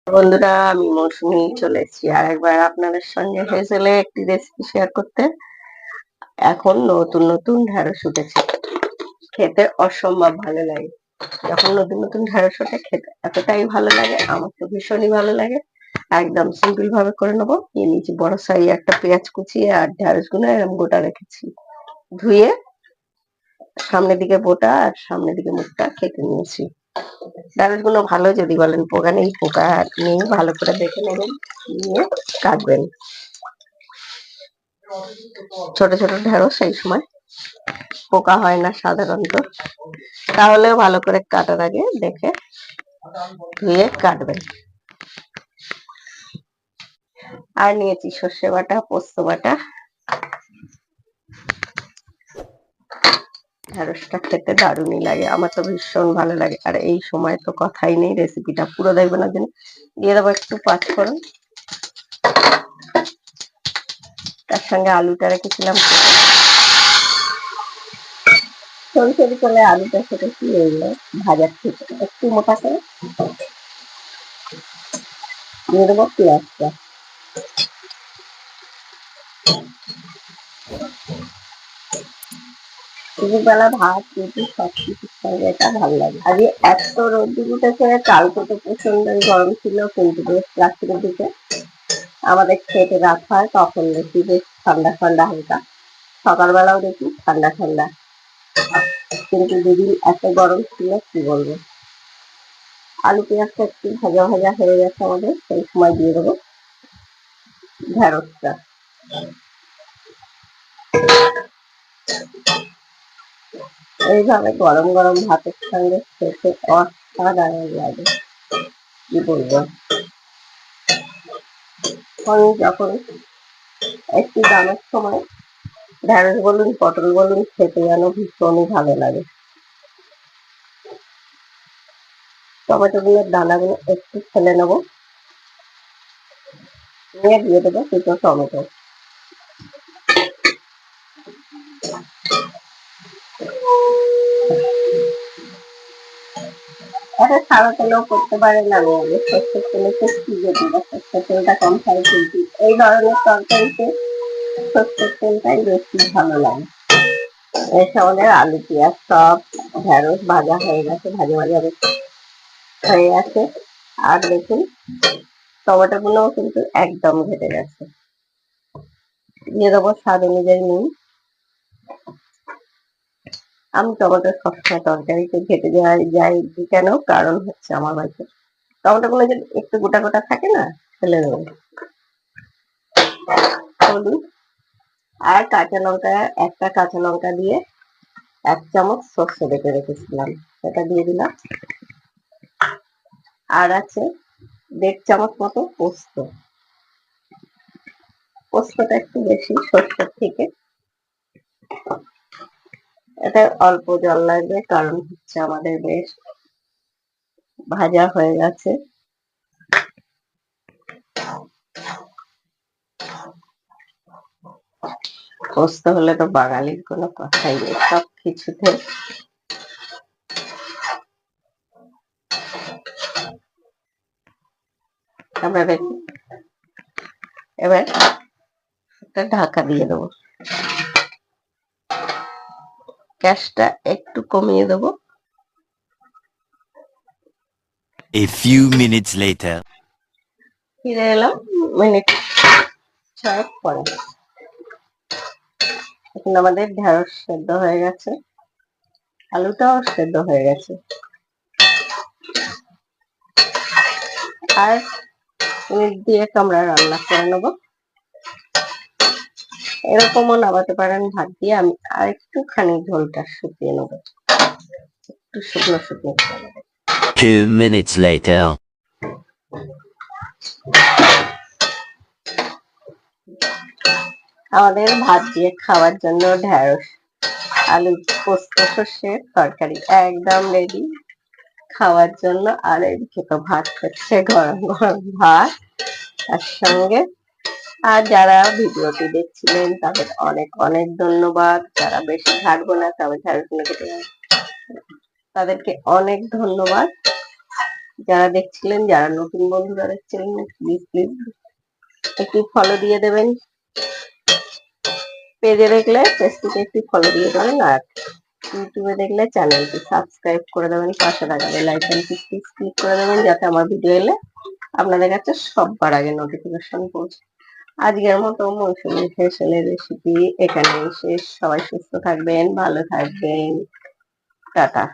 বন্ধুরা, আমি মৌসুমী চলে এসেছি আর একবার আপনাদের সঙ্গে হেসেলে একটি রেসিপি শেয়ার করতে। এখন নতুন নতুন ঢেঁড়স উঠেছে, খেতে অসম্ভব ভালো লাগে। যখন নতুন নতুন ঢেঁড়স ওঠে খেতে এতটাই ভালো লাগে, আমার তো ভীষণই ভালো লাগে। একদম সিম্পল ভাবে করে নেবো। নিয়ে নিয়েছি বড় সাইজ একটা পেঁয়াজ কুচিয়ে, আর ঢেঁড়স গুলো এরকম গোটা রেখেছি। ধুয়ে সামনের দিকে বোটা আর সামনের দিকে মুখটা কেটে নিয়েছি। ঢেঁড়স গুলো ভালো, যদি বলেন পোকা নেই, পোকা নেই, ভালো করে দেখে নেবেন, নিয়ে কাটবেন। ছোট ছোট ঢেঁড়স সেই সময় পোকা হয় না সাধারণত, তাহলেও ভালো করে কাটার আগে দেখে ধুয়ে কাটবেন। আর নিয়েছি সর্ষে বাটা, পোস্ত বাটা। ঢেঁড়সটা খেতে দারুণই লাগে, আমার তো ভীষণ ভালো লাগে। আর এই সময় তো কথাই নেই, রেসিপিটা পুরো দেখবেন। না জন্য দিয়ে দেবো একটু পাঁচফোড়ন, তার সঙ্গে আলুটা রেখেছিলাম সরু সরু করে। আলুটা কেটেছি এগুলো ভাজার থেকে একটু মোটা করে। দিয়ে দেবো পেঁয়াজটা। দুপুরবেলা ভাত রুটি সবকিছুর সঙ্গে এটা ভালো লাগে। আজকে এত রোদ্দুর উঠেছে, কালকে তো প্রচন্ড গরম ছিল, কিন্তু বেশ রাত্রির দিকে আমাদের খেতে রাত হয়, তখন দেখি বেশ ঠান্ডা ঠান্ডা হালকা। সকালবেলাও দেখি ঠান্ডা ঠান্ডা, কিন্তু দুদিন এত গরম ছিল কি বলবো। আলু পেঁয়াজটা একটু ভাজা ভাজা হয়ে গেছে আমাদের, সেই সময় দিয়ে দেবো ঢেঁড়সটা। এইভাবে গরম গরম ভাতের সঙ্গে খেতে অসাধারণ লাগে, কি বলবো। যখন একটু দামের সময় ঢেঁড়স বলুন পটল বলুন, খেতে যেন ভীষণই ভালো লাগে। টমেটো গুলোর দানাগুলো একটু ফেলে নেবো, নিয়ে দিয়ে দেবো দুটো টমেটো। এটা সাদা তেলেও করতে পারেন, আমি আগে সর্ষের তেলেতে ভিজে দিই, সর্ষের তেলটা কম খাই, কিন্তু এই ধরনের তরকারিতে সর্ষের তেলটাই বেশি ভালো লাগে। এসে আমাদের আলু পেঁয়াজ সব ঢেঁড়স ভাজা হয়ে গেছে, ভাজা ভাজা হয়ে গেছে। আর দেখুন টমেটো গুলোও কিন্তু একদম ঘেটে গেছে। দিয়ে দেবো স্বাদ অনুযায়ী নুন। আমি টমেটো সবসময় তরকারিতে ঘেটে যাই কেন, কারণ হচ্ছে আমার বাড়িতে টমেটো গুলো যদি একটু গোটা গোটা থাকে না, ফেলে দেবো। হলুদ আর কাঁচা লঙ্কা, একটা কাঁচা লঙ্কা দিয়ে 1 চামচ সর্ষে বেটে রেখেছিলাম, সেটা দিয়ে দিলাম। আর আছে 1.5 চামচ মতো পোস্ত। পোস্তটা একটু বেশি সর্ষের থেকে, এটা অল্প জল লাগবে, কারণ হচ্ছে আমাদের বেশ ভাজা হয়ে গেছে। পোস্ত হলে তো বাঙালির কোনো কথাই নেই, সব কিছুতে আমরা দেখি। এবার একটা ঢাকা দিয়ে দেবো, গ্যাসটা একটু কমিয়ে দেবো। A few minutes later. ফিরে এলাম মিনিট 6 পরে। এখন আমাদের ঢেঁড়স সেদ্ধ হয়ে গেছে, আলুটাও সেদ্ধ হয়ে গেছে। আর মিনিট দিয়ে আমরা রান্না করে নেবো। এরকমও নামাতে পারেন ভাত দিয়ে। আমি আর একটুখানি ঝোলটা শুকিয়ে নেবো, একটু শুকনো শুকনো করে নেবো। 2 minutes later. আমাদের ভাত দিয়ে খাওয়ার জন্য ঢেঁড়স আলু পোস্ত সর্ষের তরকারি একদম রেডি খাওয়ার জন্য। আর এদিকে তো ভাত হচ্ছে, গরম গরম ভাত তার সঙ্গে। আর যারা ভিডিওটি দেখছিলেন তাদের অনেক অনেক ধন্যবাদ। যারা বেশি ঘাটবো না, তবে ঢেঁড়সগুলো কেটে তাদেরকে অনেক ধন্যবাদ। যারা দেখছিলেন, যারা নতুন বন্ধুরা দেখছিলেন, প্লিজ প্লিজ একটু ফলো দিয়ে দেবেন। পেজে দেখলে পেজটিকে একটু ফলো দিয়ে দেবেন, আর ইউটিউবে দেখলে চ্যানেলটি সাবস্ক্রাইব করে দেবেন, পাশে থাকা বেল আইকনটি প্লিজ ক্লিক করে দেবেন, যাতে আমার ভিডিও এলে আপনাদের কাছে সবার আগে নোটিফিকেশন পৌঁছে। আজকের মতো মৌসুমী ফেসিয়ালের রেসিপি এখানেই শেষ। সবাই সুস্থ থাকবেন, ভালো থাকবেন, টাটা।